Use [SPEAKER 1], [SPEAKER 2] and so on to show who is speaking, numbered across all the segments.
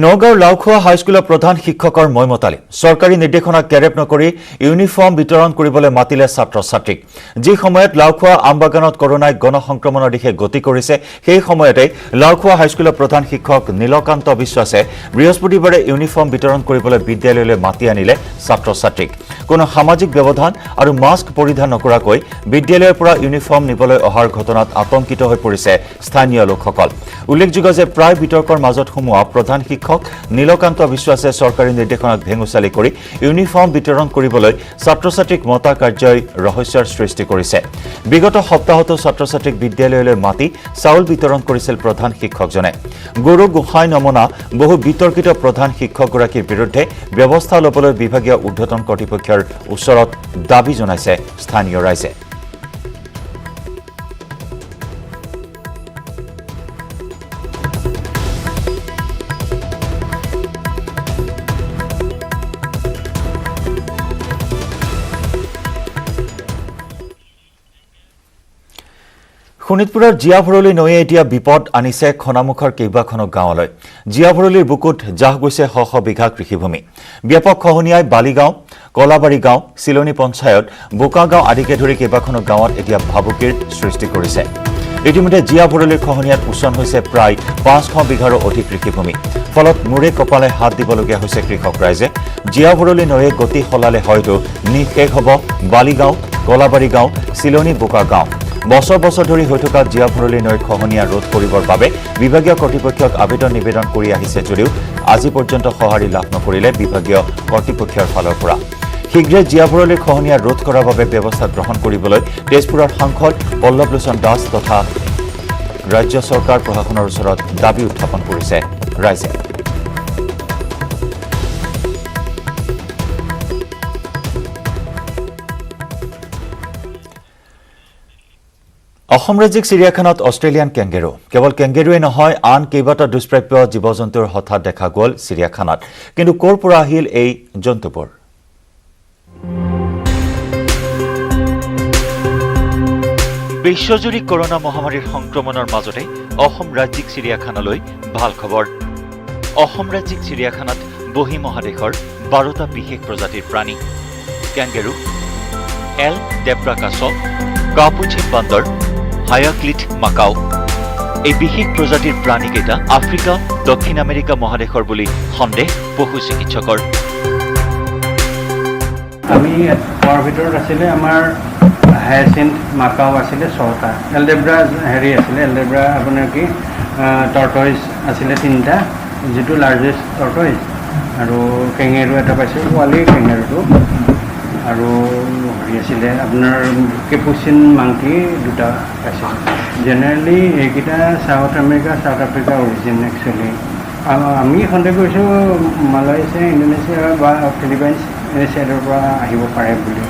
[SPEAKER 1] নগাঁৱৰ লাউখোৱা হাইস্কুলৰ প্ৰধান শিক্ষকৰ ময়মতালি চৰকাৰী নিৰ্দেশনা কেৰেপ নকৰি ইউনিফৰ্ম বিতৰণ কৰিবলৈ মাতিলে ছাত্ৰ-ছাত্ৰীক যি সময়ত লাউখোৱা আমবাগানত কৰোনাই গণসংক্ৰমণৰ দিশে গতি কৰিছে সেই সময়তে লাউখোৱা হাইস্কুলৰ প্ৰধান শিক্ষক নীলকান্ত বিশ্বাসে বৃহস্পতিবাৰে ইউনিফৰ্ম বিতৰণ কৰিবলৈ বিদ্যালয়লৈ মাতি আনিলে ছাত্ৰ-ছাত্ৰীক কোনো সামাজিক ব্যৱধান আৰু মাস্ক পৰিধান নকৰাকৈ বিদ্যালয়ৰ পৰা ইউনিফৰ্ম নিবলৈ অহাৰ ঘটনাত আতংকিত হৈ পৰিছে স্থানীয় লোকসকল উল্লেখযোগ্য যে প্ৰায় বিতৰ্কৰ মাজত সোমোৱা প্ৰধান শিক্ষক নীলকান্ত বিশ্বাসে চৰকাৰী নিৰ্দেশনাক ভেঙুচালি কৰি ইউনিফৰ্ম বিতৰণ কৰিবলৈ ছাত্ৰ-ছাত্ৰীক মতা কাৰ্যই ৰহস্যৰ সৃষ্টি কৰিছে বিগত সপ্তাহতো ছাত্ৰ-ছাত্ৰীক বিদ্যালয়লৈ মাতি চাউল বিতৰণ কৰিছিল প্ৰধান শিক্ষকজনে গুৰু গোহাঁই নমনা বহু বিতৰ্কিত প্ৰধান শিক্ষকগৰাকীৰ বিৰুদ্ধে ব্যৱস্থা ল'বলৈ বিভাগীয় উৰ্ধ্বতন কৰ্তৃপক্ষৰ ওচৰত দাবী জনাইছে স্থানীয় ৰাইজে শোণিতপুৰৰ জিয়াভৰলী নৈয়ে এতিয়া বিপদ আনিছে খনামুখৰ কেইবাখনো গাঁৱলৈ জিয়াভৰলীৰ বুকুত জাহ গৈছে শ শ বিঘা কৃষিভূমি ব্যাপক খহনীয়াই বালিগাঁও কলাবাৰী গাঁও চিলনী পঞ্চায়ত বোকাগাঁও আদিকে ধৰি কেইবাখনো গাঁৱত এতিয়া ভাবুকিৰ সৃষ্টি কৰিছে ইতিমধ্যে জিয়াভৰলীৰ খহনীয়াত উচন হৈছে প্ৰায় 500 বিঘাৰো অধিক কৃষিভূমি ফলত মূৰে কপালে হাত দিবলগীয়া হৈছে কৃষক ৰাইজে জিয়াভৰলী নৈয়ে গতি সলালে হয়তো নিশেষ হ'ব বালিগাঁও কলাবাৰী গাঁও চিলনী বোকাগাঁও বছৰ বছৰ ধৰি হৈ থকা জিয়াভৰলী নৈৰ খহনীয়া ৰোধ কৰিবৰ বাবে বিভাগীয় কৰ্তৃপক্ষক আবেদন নিবেদন কৰি আহিছে যদিও আজি পৰ্যন্ত সঁহাৰি লাভ নকৰিলে বিভাগীয় কৰ্তৃপক্ষৰ ফালৰ পৰা শীঘ্ৰে জিয়াভৰলীৰ খহনীয়া ৰোধ কৰাৰ বাবে ব্যৱস্থা গ্ৰহণ কৰিবলৈ তেজপুৰৰ সাংসদ পল্লৱলোচন দাস তথা ৰাজ্য চৰকাৰ প্ৰশাসনৰ ওচৰত দাবী উত্থাপন কৰিছে ৰাইজে অসম ৰাজ্যিক চিৰিয়াখানাত অষ্ট্ৰেলিয়ান কেংগেৰু কেৱল কেংগেৰুৱে নহয় আন কেইবাটা দুষ্প্ৰাপ্য জীৱ-জন্তুৰ হঠাৎ দেখা গ'ল চিৰিয়াখানাত কিন্তু ক'ৰ পৰা আহিল এই জন্তুবোৰ বিশ্বজুৰি কৰোনা মহামাৰীৰ সংক্ৰমণৰ মাজতে অসম ৰাজ্যিক চিৰিয়াখানালৈ ভাল খবৰ অসম ৰাজ্যিক চিৰিয়াখানাত বহি মহাদেশৰ 12টা বিশেষ প্ৰজাতিৰ প্ৰাণী কেংগেৰু এল ডেব্ৰা কাছ কাপুচিন বান্দৰ হায়াক্লিট মাকাও এই বিশেষ প্ৰজাতিৰ প্ৰাণীকেইটা আফ্ৰিকা দক্ষিণ আমেৰিকা মহাদেশৰ বুলি সন্দেহ পশু চিকিৎসকৰ
[SPEAKER 2] আমি তাৰ ভিতৰত আছিলে আমাৰ হায়াচিন্থ মাকাও আছিলে 6টা এলডেব্ৰা হেৰি আছিলে এলডেব্ৰা আপোনাৰ কি টৰ্টইজ আছিলে 3টা যেটো লাৰ্জেষ্ট টৰ্টইজ আৰু কেংগেৰু এটা পাইছে পোৱালি কেংগেৰুটো আৰু হেৰি আছিলে আপোনাৰ কেপুচিন মাংকি 2টা পাইছে জেনেৰেলি এইকেইটা সাউথ আফ্ৰিকা অৰিজিন একচুৱেলি আমি সন্দেহ কৰিছোঁ মালয়েছিয়া ইণ্ডোনেছিয়া বা ফিলিপাইনছ এই চাইডৰ পৰা আহিব পাৰে বুলি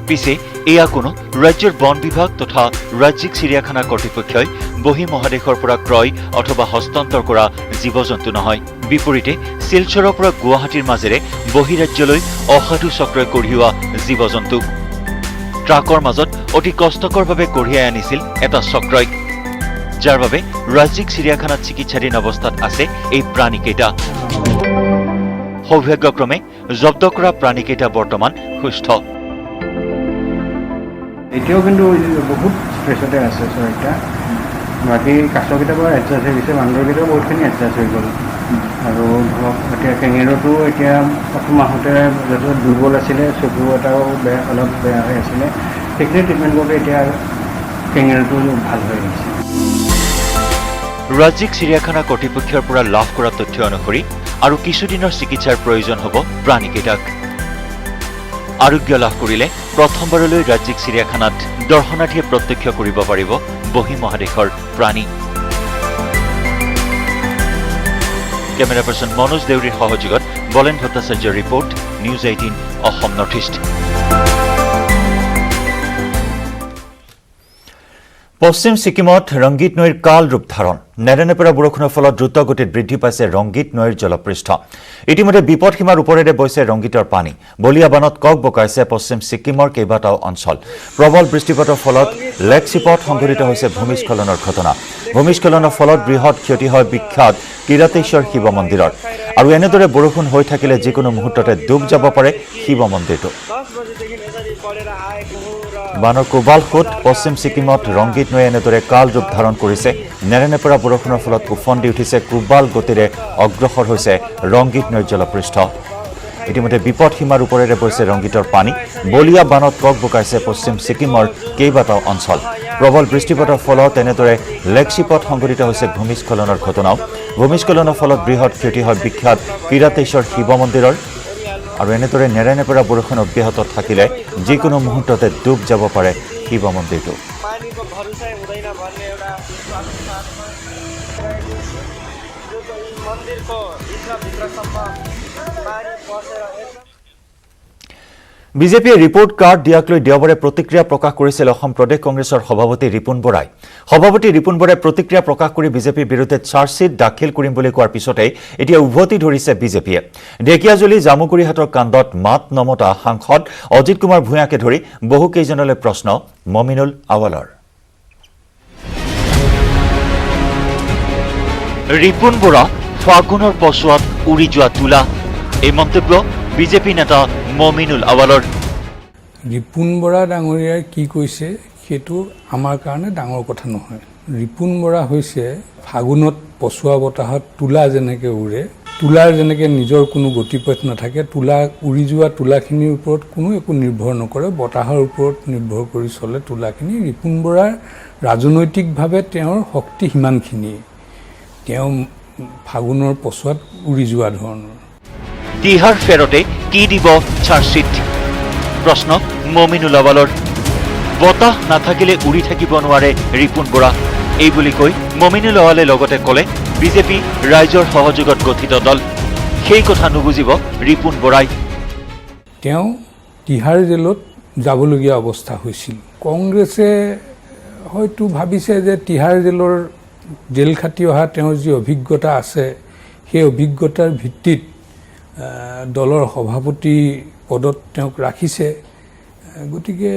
[SPEAKER 1] পিছে এয়া কোনো ৰাজ্যৰ বন বিভাগ তথা ৰাজ্যিক চিৰিয়াখানা কৰ্তৃপক্ষই বহি মহাদেশৰ পৰা ক্ৰয় অথবা হস্তান্তৰ কৰা জীৱ-জন্তু নহয় বিপৰীতে শিলচৰৰ পৰা গুৱাহাটীৰ মাজেৰে বহিৰাজ্যলৈ অসাধু চক্ৰই কঢ়িওৱা জীৱ-জন্তু ট্ৰাকৰ মাজত অতি কষ্টকৰভাৱে কঢ়িয়াই আনিছিল এটা চক্ৰই যাৰ বাবে ৰাজ্যিক চিৰিয়াখানাত চিকিৎসাধীন অৱস্থাত আছে এই প্ৰাণীকেইটা সৌভাগ্যক্ৰমে জব্দ কৰা প্ৰাণীকেইটা বৰ্তমান সুস্থ
[SPEAKER 2] এতিয়াও কিন্তু বহুত ষ্ট্ৰেছতে আছে চৰকাৰটা বাকী কাছকেইটা পৰা এডজাষ্ট হৈ গৈছে বান্দৰকেইটাও বহুতখিনি এডজাষ্ট হৈ গ'ল আৰু ধৰক এতিয়া কেংগেৰুটো এতিয়া প্ৰথম মাহতে যথেষ্ট দুৰ্বল আছিলে চকু এটাও অলপ বেয়া হৈ আছিলে সেইখিনি ট্ৰিটমেণ্ট কৰোঁতে এতিয়া কেংগেৰুটো ভাল হৈ আহিছে
[SPEAKER 1] ৰাজ্যিক চিৰিয়াখানা কৰ্তৃপক্ষৰ পৰা লাভ কৰা তথ্য অনুসৰি আৰু কিছুদিনৰ চিকিৎসাৰ প্ৰয়োজন হ'ব প্ৰাণীকেইটাক আৰোগ্য লাভ কৰিলে প্ৰথমবাৰলৈ ৰাজ্যিক চিৰিয়াখানাত দৰ্শনাৰ্থীয়ে প্ৰত্যক্ষ কৰিব পাৰিব বহি মহাদেশৰ প্ৰাণী কেমেৰা পাৰ্চন মনোজ দেউৰীৰ সহযোগত বলেন ভট্টাচাৰ্যৰ report news 18 Assam north east পশ্চিম ছিকিমত ৰংগীত নৈৰ কাল ৰূপ ধাৰণ নেৰানেপেৰা বৰষুণৰ ফলত দ্ৰুতগতিত বৃদ্ধি পাইছে ৰংগীত নৈৰ জলপৃষ্ঠ ইতিমধ্যে বিপদসীমাৰ ওপৰেৰে বৈছে ৰংগীতৰ পানী বলিয়া বানত কক বকাইছে পশ্চিম ছিকিমৰ কেইবাটাও অঞ্চল প্ৰবল বৃষ্টিপাতৰ ফলত লেকচিপত সংঘটিত হৈছে ভূমিস্খলনৰ ঘটনা ভূমিস্খলনৰ ফলত বৃহৎ ক্ষতি হয় বিখ্যাত কিৰাতেশ্বৰ শিৱ মন্দিৰৰ আৰু এনেদৰে বৰষুণ হৈ থাকিলে যিকোনো মুহূৰ্ততে ডুব যাব পাৰে শিৱ মন্দিৰটো বানৰ কোবাল সোঁত পশ্চিম ছিকিমত ৰংগীত নৈ এনেদৰে কাল ৰূপ ধাৰণ কৰিছে নেৰানেপেৰা বৰষুণৰ ফলত উফন্দি উঠিছে কোবাল গতিৰে অগ্ৰসৰ হৈছে ৰংগীত নৈৰ জলপৃষ্ঠ ইতিমধ্যে বিপদসীমাৰ ওপৰেৰে বৈছে ৰংগীতৰ পানী বলিয়া বানত কক বকাইছে পশ্চিম ছিকিমৰ কেইবাটাও অঞ্চল প্ৰবল বৃষ্টিপাতৰ ফলত এনেদৰে লেকচিপত সংঘটিত হৈছে ভূমিস্খলনৰ ঘটনাও ভূমিস্খলনৰ ফলত বৃহৎ ক্ষতি হয় বিখ্যাত কিৰাতেশ্বৰ শিৱ মন্দিৰৰ আৰু এনেদৰে নেৰানেপেৰা বৰষুণ অব্যাহত থাকিলে যিকোনো মুহূৰ্ততে ডুব যাব পাৰে শিৱ মন্দিৰটো বিজেপিয়ে ৰিপৰ্ট কাৰ্ড দিয়াক লৈ দেওবাৰে প্ৰতিক্ৰিয়া প্ৰকাশ কৰিছিল অসম প্ৰদেশ কংগ্ৰেছৰ সভাপতি ৰিপুণ বৰাই সভাপতি ৰিপুণ বৰাই প্ৰতিক্ৰিয়া প্ৰকাশ কৰি বিজেপিৰ বিৰুদ্ধে চাৰ্জশ্বীট দাখিল কৰিম বুলি কোৱাৰ পিছতে এতিয়া উভতি ধৰিছে বিজেপিয়ে ঢেকিয়াজুলি জামুগুৰিহাটৰ কাণ্ডত মাত নমতা সাংসদ অজিত কুমাৰ ভূঞাকে ধৰি বহু কেইজনলৈ প্ৰশ্ন মমিনুল আৱালৰ ৰিপুণ বৰা ফাগুনৰ পছোৱাত উৰি যোৱা তোলা এই মন্তব্য বিজেপি নেতা মমিনুল আৱালৰ
[SPEAKER 3] ৰিপুণ বৰা ডাঙৰীয়াই কি কৈছে সেইটো আমাৰ কাৰণে ডাঙৰ কথা নহয় ৰিপুণ বৰা হৈছে ফাগুনত পছোৱা বতাহত তোলা যেনেকৈ উৰে তোলাৰ যেনেকৈ নিজৰ কোনো গতিপথ নাথাকে তোলা উৰি যোৱা তোলাখিনিৰ ওপৰত কোনো একো নিৰ্ভৰ নকৰে বতাহৰ ওপৰত নিৰ্ভৰ কৰি চলে তোলাখিনি ৰিপুণ বৰাৰ ৰাজনৈতিকভাৱে তেওঁৰ শক্তি সিমানখিনিয়ে তেওঁ ফাগুনৰ পছোৱাত উৰি যোৱা ধৰণৰ
[SPEAKER 1] তিহাৰ ফেৰতে কি দিব চাৰ্জশ্বীট প্ৰশ্ন মমিনুল আৱালৰ বতাহ নাথাকিলে উৰি থাকিব নোৱাৰে ৰিপুণ বৰা এই বুলি কৈ মমিনুল আৱালে লগতে ক'লে বিজেপি ৰাইজৰ সহযোগত গঠিত দল সেই কথা নুবুজিব ৰিপুণ বৰাই
[SPEAKER 3] তেওঁ তিহাৰ জেলত যাবলগীয়া অৱস্থা হৈছিল কংগ্ৰেছে হয়তো ভাবিছে যে তিহাৰ জেলৰ জেল খাটি অহা তেওঁৰ যি অভিজ্ঞতা আছে সেই অভিজ্ঞতাৰ ভিত্তিত দলৰ সভাপতি পদত তেওঁক ৰাখিছে গতিকে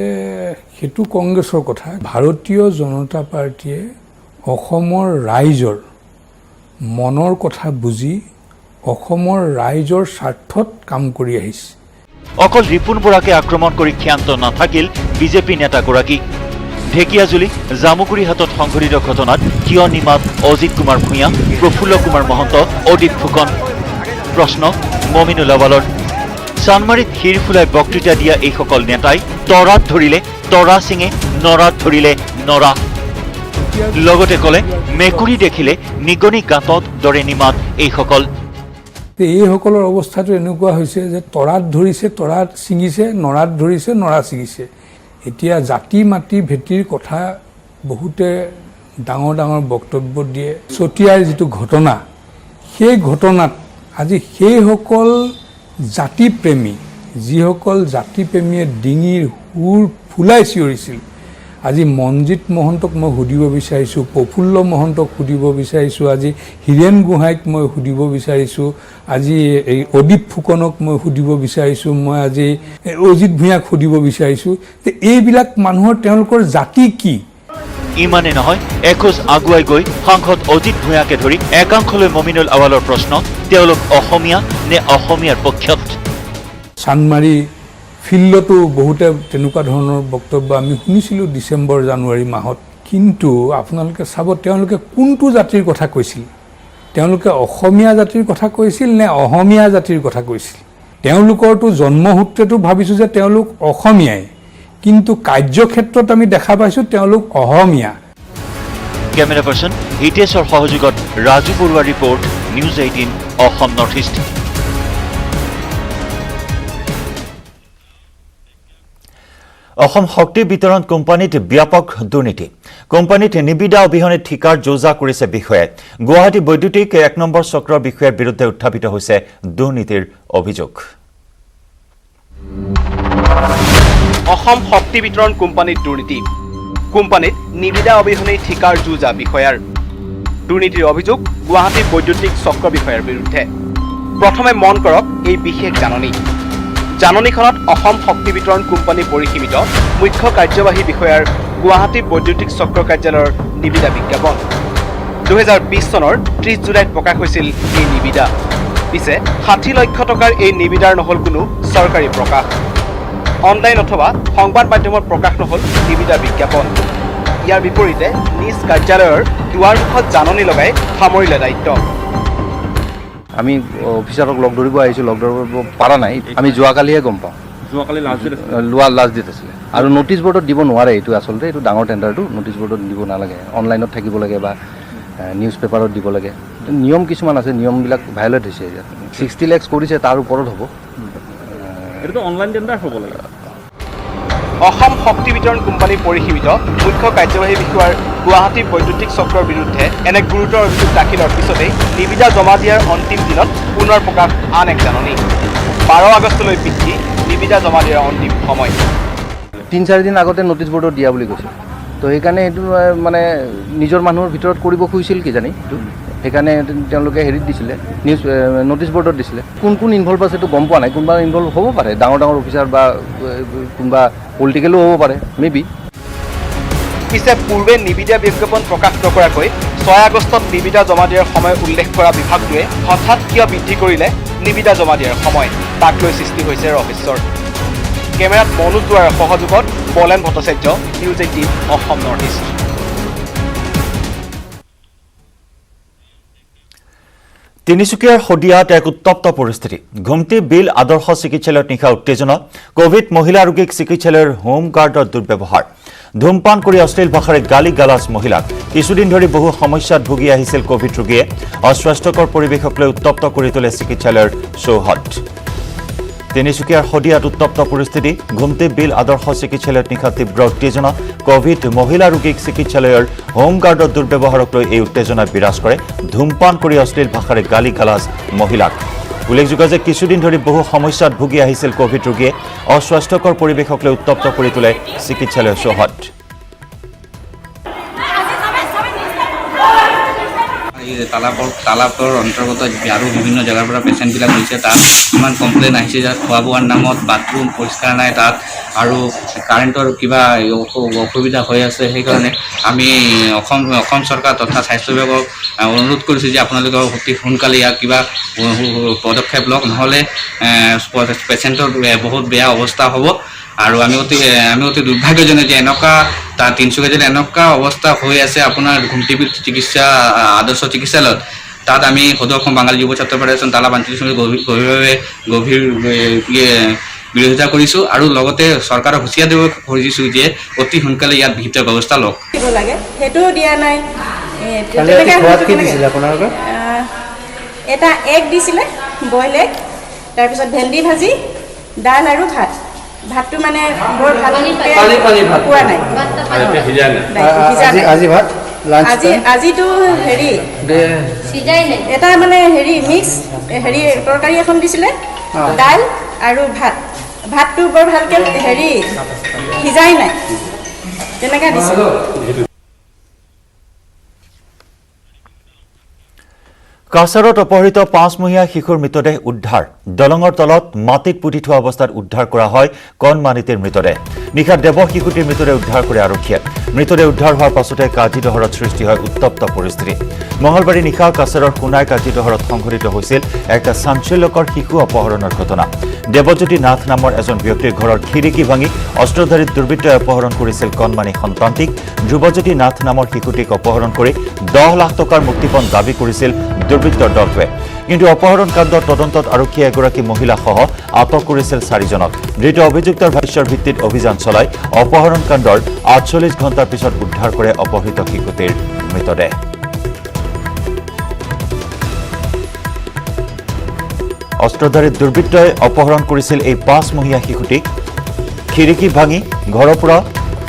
[SPEAKER 3] সেইটো কংগ্ৰেছৰ কথা ভাৰতীয় জনতা পাৰ্টীয়ে অসমৰ ৰাইজৰ মনৰ কথা বুজি অসমৰ ৰাইজৰ স্বাৰ্থত কাম কৰি আহিছে
[SPEAKER 1] অকল ৰিপুণ বৰাকে আক্ৰমণ কৰি ক্ষান্ত নাথাকিল বিজেপি নেতাগৰাকী ঢেকিয়াজুলি জামুগুৰিহাটত সংঘটিত ঘটনাত কিয় নিমাত অজিত কুমাৰ ভূঞা প্ৰফুল্ল কুমাৰ মহন্ত অদিত ফুকন প্ৰশ্ন মমিনুল আৱালৰ চানমাৰীত শিৰ ফুলাই বক্তৃতা দিয়া এইসকল নেতাই তৰাত ধৰিলে তৰা ছিঙে নৰাত ধৰিলে নৰা লগতে ক'লে মেকুৰী দেখিলে নিগনি গাঁতত দৰে নিমাত এইসকল
[SPEAKER 3] এইসকলৰ অৱস্থাটো এনেকুৱা হৈছে যে তৰাত ধৰিছে তৰাত ছিঙিছে নৰাত ধৰিছে নৰা ছিঙিছে এতিয়া জাতি মাটি ভেটিৰ কথা বহুতে ডাঙৰ ডাঙৰ বক্তব্য দিয়ে চতিয়াৰ যিটো ঘটনা সেই ঘটনাত আজি সেইসকল জাতিপ্ৰেমী যিসকল জাতিপ্ৰেমীয়ে ডিঙিৰ সুৰ ফুলাই চিঞৰিছিল আজি মনজিৎ মহন্তক মই সুধিব বিচাৰিছোঁ প্ৰফুল্ল মহন্তক সুধিব বিচাৰিছোঁ আজি হীৰেণ গোহাঁইক মই সুধিব বিচাৰিছোঁ আজি এই অদীপ ফুকনক মই সুধিব বিচাৰিছোঁ মই আজি অজিত ভূঞাক সুধিব বিচাৰিছোঁ যে এইবিলাক মানুহৰ তেওঁলোকৰ জাতি কি
[SPEAKER 1] ইমানে নহয় এখোজ আগুৱাই গৈ সাংসদ অজিত ভূঞাকে ধৰি একাংশলৈ মমিনুল আৱালৰ প্ৰশ্ন তেওঁলোক অসমীয়া নে অসমীয়াৰ পক্ষত
[SPEAKER 3] চানমাৰী ফিল্ডতো বহুতে তেনেকুৱা ধৰণৰ বক্তব্য আমি শুনিছিলোঁ ডিচেম্বৰ জানুৱাৰী মাহত কিন্তু আপোনালোকে চাব তেওঁলোকে কোনটো জাতিৰ কথা কৈছিল তেওঁলোকে অসমীয়া জাতিৰ কথা কৈছিল নে অসমীয়া জাতিৰ কথা কৈছিল তেওঁলোকৰতো জন্মসূত্ৰেতো ভাবিছোঁ যে তেওঁলোক অসমীয়াই কিন্তু কাৰ্যক্ষেত্ৰত আমি দেখা পাইছোঁ তেওঁলোক অসমীয়া
[SPEAKER 1] কেমেৰা পাৰ্চন হিতেশৰ সহযোগত Raju Barua report news 18 Assam north east Assam শক্তি বিতৰণ কোম্পানীত ব্যাপক দুৰ্নীতি কোম্পানীত নিবিদা অবিহনে ঠিকাৰ যোজা কৰিছে বিষয়াই গুৱাহাটী বৈদ্যুতিক 1 নম্বৰ চক্ৰৰ বিষয়াৰ বিৰুদ্ধে উত্থাপিত হৈছে দুৰ্নীতিৰ অভিযোগ
[SPEAKER 4] অসম শক্তি বিতৰণ কোম্পানীত দুৰ্নীতি কোম্পানীত নিবিদা অবিহনে ঠিকাৰ যোজা বিষয়াৰ দুৰ্নীতিৰ অভিযোগ গুৱাহাটী বৈদ্যুতিক চক্ৰ বিষয়াৰ বিৰুদ্ধে। প্ৰথমে মন কৰক এই বিশেষ জাননী। জাননীখনত অসম শক্তি বিতৰণ কোম্পানী পৰিসীমিত মুখ্য কাৰ্যবাহী বিষয়াৰ গুৱাহাটী বৈদ্যুতিক চক্ৰ কাৰ্যালয়ৰ নিবিদা বিজ্ঞাপন। 2020 চনৰ 30 জুলাইত প্ৰকাশ হৈছিল এই নিবিদা। পিছে 60 লক্ষ টকাৰ এই নিবিদাৰ নহল কোনো চৰকাৰী প্ৰকাশ। অনলাইন অথবা সংবাদ মাধ্যমত প্ৰকাশ নহল নিবিদা বিজ্ঞাপন। ইয়াৰ বিপৰীতে নিজ কাৰ্যালয়ৰ দুৱাৰমুখত জাননী লগাই সামৰিলে দায়িত্ব।
[SPEAKER 5] আমি অফিচাৰক লগ ধৰিব আহিছোঁ, লগ ধৰিব পৰা নাই। আমি যোৱাকালিহে গম পাওঁ।
[SPEAKER 6] যোৱাকালি লাষ্ট
[SPEAKER 5] ডেট আছিলে আৰু নটিচ বৰ্ডত দিব নোৱাৰে। এইটো আচলতে এইটো ডাঙৰ টেণ্ডাৰটো নটিচ বৰ্ডত দিব নালাগে, অনলাইনত থাকিব লাগে বা নিউজ পেপাৰত দিব লাগে। নিয়ম কিছুমান আছে, নিয়মবিলাক ভায়লেট হৈছে। 60 lakhs কৰিছে, তাৰ ওপৰত হ'ব।
[SPEAKER 6] এইটোতো অনলাইন টেণ্ডাৰ হ'ব লাগে।
[SPEAKER 4] অসম শক্তি বিতৰণ কোম্পানী পৰিসীমিত মুখ্য কাৰ্যবাহী বিষয়াৰ গুৱাহাটী বৈদ্যুতিক চক্ৰৰ বিৰুদ্ধে এনে গুৰুতৰ অভিযোগ দাখিলৰ পিছতেই নিবিদা জমা দিয়াৰ অন্তিম দিনত পুনৰ প্ৰকাশ আন এক জাননী। 12 আগষ্টলৈ বৃদ্ধি নিবিদা জমা দিয়াৰ অন্তিম সময়।
[SPEAKER 5] 3-4 দিন আগতে নটিচ বৰ্ডত দিয়া বুলি কৈছে। তো সেইকাৰণে এইটো মানে নিজৰ মানুহৰ ভিতৰত কৰিব খুজিছিল কিজানি এইটো, সেইকাৰণে তেওঁলোকে হেৰিত দিছিলে, নটিচ বৰ্ডত দিছিলে। কোন ইনভলভ আছে এইটো গম পোৱা নাই। কোনোবা ইনভলভ হ'ব পাৰে, ডাঙৰ অফিচাৰ বা কোনোবা পলিটিকেলো হ'ব পাৰে, মেবি।
[SPEAKER 4] পিছে পূৰ্বে নিবিদা বিজ্ঞাপন প্ৰকাশ নকৰাকৈ 6 আগষ্টত নিবিদা জমা দিয়াৰ সময় উল্লেখ কৰা বিভাগটোৱে হঠাৎ কিয় বৃদ্ধি কৰিলে নিবিদা জমা দিয়াৰ সময়, তাক লৈ সৃষ্টি হৈছে ৰহস্যৰ। কেমেৰাত মনোজ দুৱাৰৰ সহযোগত বলেন Bhattacharya, news 18 Assam north east.
[SPEAKER 1] তিনিচুকীয়াৰ শদিয়াত এক উত্তপ্ত পৰিস্থিতি। ঘুমটি বিল আদৰ্শ চিকিৎসালয়ত নিশা উত্তেজনা। কোভিড মহিলা ৰোগীক চিকিৎসালয়ৰ হোম গাৰ্ডৰ দুৰ্ব্যৱহাৰ। ধূমপান কৰি অশ্লীল ভাষাৰে গালি গালাজ মহিলাক। কিছুদিন ধৰি বহু সমস্যাত ভুগি আহিছিল কোভিড ৰোগীয়ে। অস্বাস্থ্যকৰ পৰিৱেশক লৈ উত্তপ্ত কৰি তোলে চিকিৎসালয়ৰ চৌহদ। তিনিচুকীয়াৰ শদিয়াত উত্তপ্ত পৰিস্থিতি। ঘুমটি বিল আদৰ্শ চিকিৎসালয়ত নিশা তীব্ৰ উত্তেজনা। কোভিড মহিলা ৰোগীক চিকিৎসালয়ৰ হোম গাৰ্ডৰ দুৰ্ব্যৱহাৰক লৈ এই উত্তেজনা বিৰাজ কৰে। ধূমপান কৰি অশ্লীল ভাষাৰে গালি গালাজ মহিলাক। উল্লেখযোগ্য যে কিছুদিন ধৰি বহু সমস্যাত ভুগি আহিছিল কোভিড ৰোগীয়ে। অস্বাস্থ্যকৰ পৰিৱেশক লৈ উত্তপ্ত কৰি তোলে চিকিৎসালয়ৰ চৌহদ।
[SPEAKER 7] তালাবৰ অন্তৰ্গত আৰু বিভিন্ন জেগাৰ পৰা পেচেণ্টবিলাক গৈছে। তাত ইমান কমপ্লেইন আহিছে যে খোৱা বোৱাৰ নামত বাথৰুম পৰিষ্কাৰ নাই তাত, আৰু কাৰেণ্টৰ কিবা অসুবিধা হৈ আছে। সেইকাৰণে আমি অসম চৰকাৰ তথা স্বাস্থ্য বিভাগক অনুৰোধ কৰিছোঁ যে আপোনালোকে অতি সোনকালে ইয়াক কিবা পদক্ষেপ লওক, নহ'লে পেচেণ্টৰ বহুত বেয়া অৱস্থা হ'ব। আৰু আমি অতি দুৰ্ভাগ্যজনক যে এনেকুৱা তিনিচুকীয়া জিলাত এনেকুৱা অৱস্থা হৈ আছে আপোনাৰ ঘুমটি বিল আদৰ্শ চিকিৎসালয়ত। তাত আমি সদৌ অসম বাঙালী যুৱ ছাত্ৰ ফেডাৰেশ্যন তালাব আঞ্চলিক গভীৰ বিৰোধিতা কৰিছোঁ, আৰু লগতে চৰকাৰক হুঁচিয়াৰ দিব খুজিছোঁ যে অতি সোনকালে ইয়াত বিহিত ব্যৱস্থা লওক।
[SPEAKER 8] সেইটো দিয়া নাই। এটা এগ দিছিলে, বইল এগ, তাৰপিছত ভেন্দি ভাজি, দাইল আৰু ভাত। ভাতটো মানে বৰ ভাল পোৱা নাই। আজিতো হেৰি এটা মানে হেৰি মিক্স হেৰি তৰকাৰী এখন দিছিলে, দাইল আৰু ভাতটো বৰ ভালকৈ হেৰি সিজাই নাই, তেনেকৈ দিছিলে।
[SPEAKER 1] কাছাৰত অপহৃত 5মহীয়া শিশুৰ মৃতদেহ উদ্ধাৰ। দলঙৰ তলত মাটিত পুতি থোৱা অৱস্থাত উদ্ধাৰ কৰা হয় কণমানিটিৰ মৃতদেহ। নিশা দেৱ শিশুটিৰ মৃতদেহ উদ্ধাৰ কৰে আৰক্ষীয়ে। মৃতদেহ উদ্ধাৰ হোৱাৰ পাছতে কাজিদহৰত সৃষ্টি হয় উত্তপ্ত পৰিস্থিতি। মঙলবাৰে নিশা কাছাৰৰ সোণাই কাজিদহৰত সংঘটিত হৈছিল এটা চাঞ্চল্যকৰ শিশু অপহৰণৰ ঘটনা। দেৱজ্যোতি নাথ নামৰ এজন ব্যক্তিৰ ঘৰৰ খিৰিকী ভাঙি অস্ত্ৰধাৰী দুৰ্বৃত্তই অপহৰণ কৰিছিল কণমানি সন্তানটিক। ধ্ৰুৱজ্যোতি নাথ নামৰ শিশুটিক অপহৰণ কৰি 10 লাখ টকাৰ মুক্তিপণ দাবী কৰিছিল দুৰ্বৃত্তৰ দলটোৱে। কিন্তু অপহৰণ কাণ্ডৰ তদন্তত আৰক্ষীয়ে এগৰাকী মহিলাসহ আটক কৰিছিল 4জনক। ধৃত অভিযুক্তৰ ভাষ্যৰ ভিত্তিত অভিযান চলাই অপহৰণ কাণ্ডৰ 48 ঘণ্টাৰ পিছত উদ্ধাৰ কৰে অপহৃত শিশুটিৰ মৃতদেহ। অস্ত্ৰধাৰী দুৰ্বৃত্তই অপহৰণ কৰিছিল এই 5মহীয়া শিশুটিক। খিৰিকী ভাঙি ঘৰৰ পৰা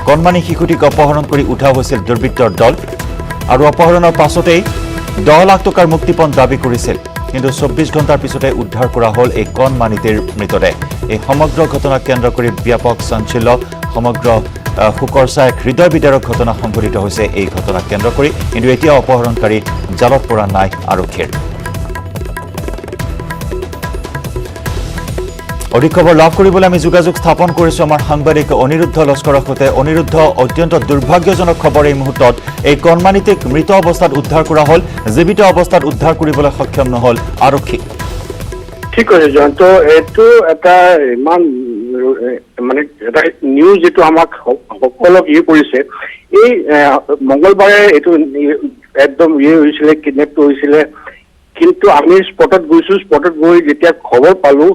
[SPEAKER 1] কণমানি শিশুটিক অপহৰণ কৰি উঠা হৈছিল দুৰ্বৃত্তৰ দল, আৰু অপহৰণৰ পাছতেই 10 লাখ টকাৰ মুক্তিপণ দাবী কৰিছিল। কিন্তু 24 ঘণ্টাৰ পিছতে উদ্ধাৰ কৰা হ'ল এই কণমানিটিৰ মৃতদেহ। এই সমগ্ৰ ঘটনাক কেন্দ্ৰ কৰি ব্যাপক চাঞ্চল্য সমগ্ৰ শোকৰ ছাঁ এক হৃদয় বিদাৰক ঘটনা সংঘটিত হৈছে এই ঘটনাক কেন্দ্ৰ কৰি কিন্তু এতিয়া অপহৰণকাৰী জালত পৰা নাই আৰক্ষীৰ অধিক খবৰ লাভ কৰিবলৈ আমি যোগাযোগ স্থাপন কৰিছো আমাৰ সাংবাদিক অনিৰুদ্ধ লস্কৰৰ সৈতে অনিৰুদ্ধ অত্যন্ত দুৰ্ভাগ্যজনক খবৰ এই মুহূৰ্তত এই কণমানিটিক মৃত অৱস্থাত উদ্ধাৰ কৰা হ'ল জীৱিত অৱস্থাত উদ্ধাৰ কৰিবলৈ সক্ষম নহ'ল আৰক্ষী
[SPEAKER 9] ঠিক আছে জয়ন্ত এইটো এটা ইমান মানে এটা নিউজ যেটো আমাক সকলক কৰিছে এই মঙ্গলবাৰে এইটো একদম হৈছিলে কিডনেপ হৈছিলে কিন্তু আমি স্পটত গৈছো স্পটত গৈ যেতিয়া খবৰ পালো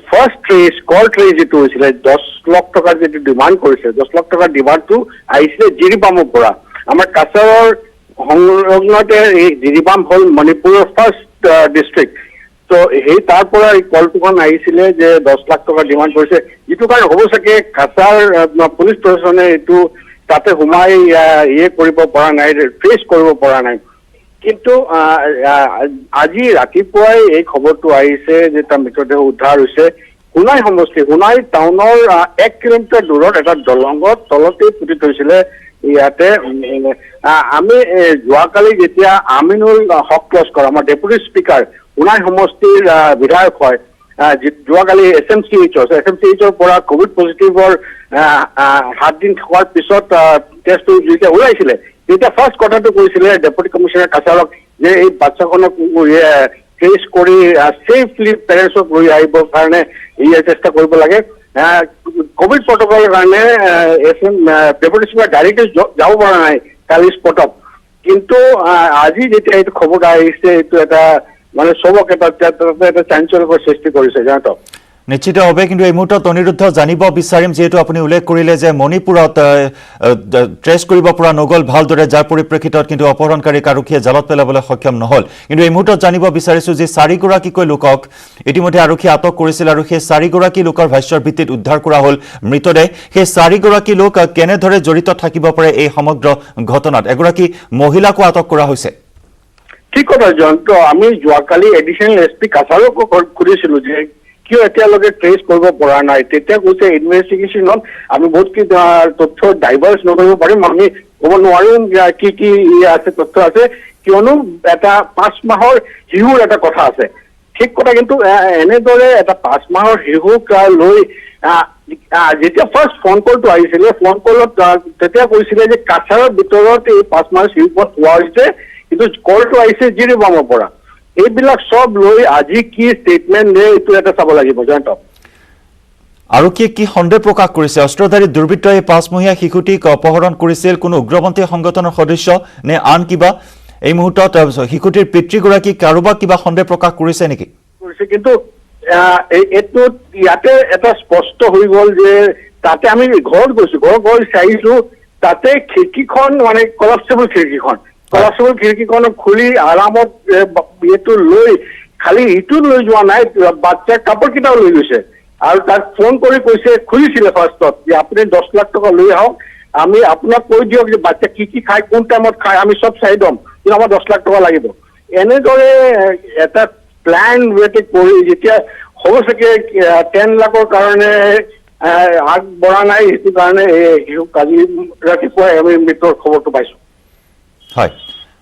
[SPEAKER 9] ফাৰ্ষ্ট ট্ৰেচ কল ট্ৰেচ যেটো হৈছিলে 10 লাখ টকা যেটো ডিমাণ্ড কৰিছে 10 লাখ টকাৰ ডিমাণ্ডটো আহিছিলে জিৰিবামৰ পৰা আমাৰ কাছাৰৰ সংলগ্নতে এই জিৰিবাম হ'ল মণিপুৰৰ ফাৰ্ষ্ট ডিষ্ট্ৰিক্ট তো এই তাৰ পৰা এই কলটোখন আহিছিলে যে 10 লাখ টকা ডিমাণ্ড কৰিছে যেটো কাৰণ হ'ব চাগে কাছাৰ পুলিচ প্ৰশাসনে এইটো তাতে সোমাই কৰিব পৰা নাই ট্ৰেচ কৰিব পৰা নাই কিন্তু আজি ৰাতিপুৱাই এই খবৰটো আহিছে যে তাৰ মৃতদেহ উদ্ধাৰ হৈছে হুনাই সমষ্টি হুনাই টাউনৰ 1 কিলোমিটাৰ দূৰত এটা দলঙত তলতে পুতি থৈছিলে ইয়াতে আমি যোৱাকালি যেতিয়া আমিনুল হক লস্কৰ আমাৰ ডেপুটি স্পিকাৰ হুনাই সমষ্টিৰ বিধায়ক হয় যোৱাকালি SMCHৰ পৰা কোভিড পজিটিভৰ 7 দিন থকাৰ পিছত টেষ্টটো যেতিয়া ওলাইছিলে তেতিয়া ফাৰ্ষ্ট কথাটো কৈছিলে ডেপুটি কমিশনাৰ কাছাৰক যে এই বাচ্চাখনক ট্ৰেচ কৰি সেফলি পেৰেণ্টছক লৈ আহিবৰ কাৰণে চেষ্টা কৰিব লাগে কোভিড প্ৰটকলৰ কাৰণে ডেপুটি স্পিকাৰ ডাইৰেক্টলি যাব পৰা নাই কালি স্পটত কিন্তু আজি যেতিয়া এইটো খবৰ আহিছে এইটো এটা মানে সবক এটা চাঞ্চল্যকৰ সৃষ্টি কৰিছে জানো
[SPEAKER 1] নিশ্চিত হবে কিন্তু এই মুহূৰ্তত অনিৰুদ্ধ জানিব বিচাৰিম যেহেতু আপুনি উল্লেখ কৰিলে যে মণিপুৰত ট্ৰেচ কৰিব পৰা নগল ভালদৰে যাৰ পৰিপ্ৰেক্ষিতত কিন্তু অপহৰণকাৰীক আৰক্ষীয়ে জালত পেলাবলৈ সক্ষম নহল কিন্তু এই মুহূৰ্তত জানিব বিচাৰিছো যে 4 গৰাকীকৈ লোকক ইতিমধ্যে আৰক্ষী আটক কৰিছিল আৰু সেই 4 গৰাকী লোকৰ ভাষ্যৰ ভিত্তিত উদ্ধাৰ কৰা হ'ল মৃতদেহ সেই 4 গৰাকী লোক কেনেদৰে জড়িত থাকিব পাৰে এই সমগ্ৰ ঘটনাত এগৰাকী মহিলাকো আটক কৰা হৈছে
[SPEAKER 9] ঠিক কথা জয়ন্ত আমি যোৱাকালি এডিশনাল এসপি কাছাৰক কৰিছিলো যে কিয় এতিয়ালৈকে ট্ৰেচ কৰিব পৰা নাই তেতিয়া কৈছে ইনভেষ্টিগেশ্যনত আমি বহুত কি তথ্য ডাইভাৰ্স নকৰিব পাৰিম আমি ক'ব নোৱাৰিম কি কি আছে তথ্য আছে কিয়নো এটা 5 মাহৰ শিশুৰ এটা কথা আছে ঠিক কথা কিন্তু এনেদৰে এটা 5 মাহৰ শিশুক লৈ যেতিয়া ফাৰ্ষ্ট ফোন কলটো আহিছিলে ফোন কলত তেতিয়া কৈছিলে যে কাছাৰৰ ভিতৰত এই 5 মাহৰ শিশুক পোৱা হৈছে কিন্তু কলটো আহিছে জিৰিবামৰ পৰা এইবিলাক সব লৈ আজি কি ষ্টেটমেন্ট দিয়ে এইটো এটা চাব লাগিব জয়ন্ত
[SPEAKER 1] আৰক্ষীয়ে কি সন্দেহ প্ৰকাশ কৰিছে অস্ত্ৰধাৰী দুৰ্বৃত্তই 5 মহীয়া শিশুটিক অপহৰণ কৰিছিল কোনো উগ্ৰপন্থী সংগঠনৰ সদস্য নে আন কিবা এই মুহূৰ্তত শিশুটিৰ পিতৃগৰাকী কাৰোবাক কিবা সন্দেহ প্ৰকাশ কৰিছে নেকি
[SPEAKER 9] কৰিছে কিন্তু এইটো ইয়াতে এটা স্পষ্ট হৈ গ'ল যে তাতে আমি ঘৰত গৈছো ঘৰ চাইছো তাতে খিৰিকীখন মানে কলাপসেবল খিৰিকীখন খুলি আৰামত এইটো লৈ খালি ইটো লৈ যোৱা নাই বাচ্চাৰ কাপোৰ কেইটাও লৈ গৈছে আৰু তাক ফোন কৰি কৈছে খুলিছিলে ফাৰ্ষ্টত যে আপুনি 10 লাখ টকা লৈ আহক আমি আপোনাক কৈ দিয়ক যে বাচ্চা কি খায় কোন টাইমত খায় আমি সব চাই দম কিন্তু আমাৰ 10 লাখ টকা লাগিব এনেদৰে এটা প্ল্যান ৱেটে কৰি যেতিয়া হ'ব চাগে 10 লাখৰ কাৰণে আগবঢ়া নাই সেইটো কাৰণে কালি ৰাতিপুৱাই আমি মৃত্যুৰ খবৰটো পাইছো
[SPEAKER 1] হয়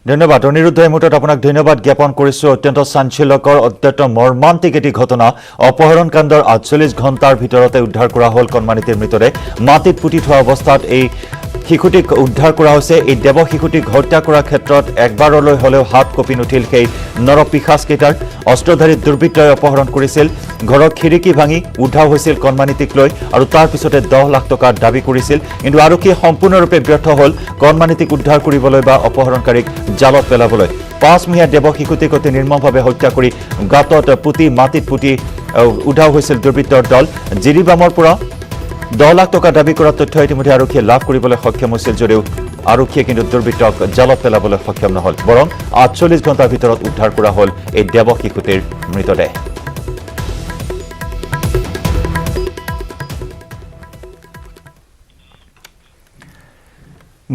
[SPEAKER 1] ধন্যবাদ অনিৰুদ্ধ এই মুহূৰ্তত আপোনাক ধন্যবাদ জ্ঞাপন কৰিছো অত্যন্ত চাঞ্চল্যকৰ অত্যন্ত মৰ্মান্তিক এটি ঘটনা অপহৰণ কাণ্ডৰ 48 ঘণ্টাৰ ভিতৰতে উদ্ধাৰ কৰা হ'ল কণমানিটিৰ মৃতদেহ মাটিত পুতি থোৱা অৱস্থাত এই শিশুটিক উদ্ধাৰ কৰা হৈছে এই দেৱ শিশুটিক হত্যা কৰাৰ ক্ষেত্ৰত একবাৰলৈ হলেও হাত কপি নুঠিল সেই নৰপিশাচকেইটাৰ অস্ত্ৰধাৰী দুৰ্বৃত্তই অপহৰণ কৰিছিল ঘৰৰ খিৰিকী ভাঙি উদ্ধাৰ হৈছিল কণমানিটিক লৈ আৰু তাৰ পিছতে 10 লাখ টকা দাবী কৰিছিল কিন্তু আৰক্ষীয়ে সম্পূৰ্ণৰূপে ব্যৰ্থ হ'ল কণমানিটিক উদ্ধাৰ কৰিবলৈ বা অপহৰণকাৰীক জালত পেলাবলৈ 5 মহীয়া দেৱ শিশুটিক অতি নিৰ্মমভাৱে হত্যা কৰি গাঁতত পুতি মাটিত পুতি উদ্ধাৰ হৈছিল দুৰ্বৃত্তৰ দল জিৰিবামৰ পৰা 10 লাখ টকা দাবী কৰা তথ্য ইতিমধ্যে আৰক্ষীয়ে লাভ কৰিবলৈ সক্ষম হৈছিল যদিও আৰক্ষীয়ে কিন্তু দুৰ্বৃত্তক জালত পেলাবলৈ সক্ষম নহল বৰং 48 ঘণ্টাৰ ভিতৰত উদ্ধাৰ কৰা হ'ল এই দেৱ শিশুটিৰ মৃতদেহ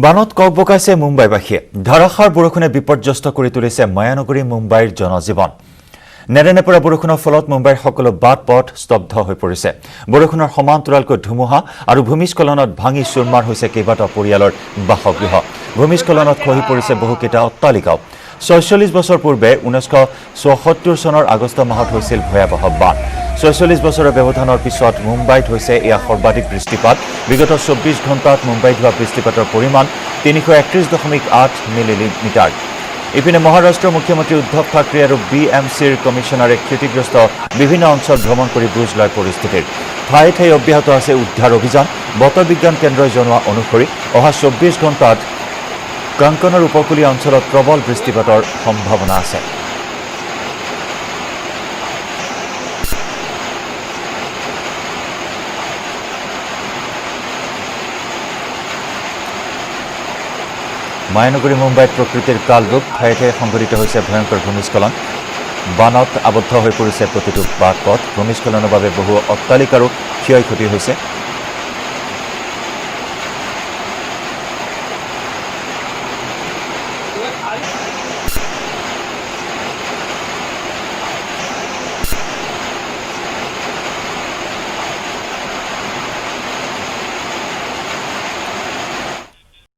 [SPEAKER 1] বানত ককবকাইছে মুম্বাইবাসীয়ে ধাৰাসাৰ বৰষুণে বিপৰ্যস্ত কৰি তুলিছে মায়ানগৰী মুম্বাইৰ জনজীৱন নেৰেনেপেৰা বৰষুণৰ ফলত মুম্বাইৰ সকলো বাট পথ স্তব্ধ হৈ পৰিছে বৰষুণৰ সমান্তৰালকৈ ধুমুহা আৰু ভূমিস্খলনত ভাঙি চুৰমাৰ হৈছে কেইবাটাও পৰিয়ালৰ বাসগৃহ ভূমিস্খলনত খহি পৰিছে বহুকেইটা অট্টালিকাও ৪৬ বছৰ পূৰ্বে ১৯৭৪ চনৰ আগষ্ট মাহত হৈছিল ভয়াৱহ বান ৪৬ বছৰৰ ব্যৱধানৰ পিছত মুম্বাইত হৈছে এয়া সৰ্বাধিক বৃষ্টিপাত বিগত ২৪ ঘণ্টাত মুম্বাইত হোৱা বৃষ্টিপাতৰ পৰিমাণ ৩৩১.৮ মিলিমিটাৰ ইপিনে মহাৰাষ্ট্ৰৰ মুখ্যমন্ত্ৰী উদ্ধৱ ঠাকৰে আৰু BMCৰ কমিশ্যনাৰে ক্ষতিগ্ৰস্ত বিভিন্ন অঞ্চল ভ্ৰমণ কৰি বুজ লয় পৰিস্থিতিৰ ঠায়ে ঠায়ে অব্যাহত আছে উদ্ধাৰ অভিযান বতৰ বিজ্ঞান কেন্দ্ৰই জনোৱা অনুসৰি অহা ২৪ ঘণ্টাত কঙ্কনৰ উপকূলীয় অঞ্চলত প্ৰবল বৃষ্টিপাতৰ সম্ভাৱনা আছে মায়ানগৰী মুম্বাইত প্ৰকৃতিৰ কালৰূপ ঠায়ে ঠায়ে সংঘটিত হৈছে ভয়ংকৰ ভূমিস্খলন বানত আবদ্ধ হৈ পৰিছে প্ৰতিটো বাট পথ ভূমিস্খলনৰ বাবে বহু অট্টালিকাৰো ক্ষয় ক্ষতি হৈছে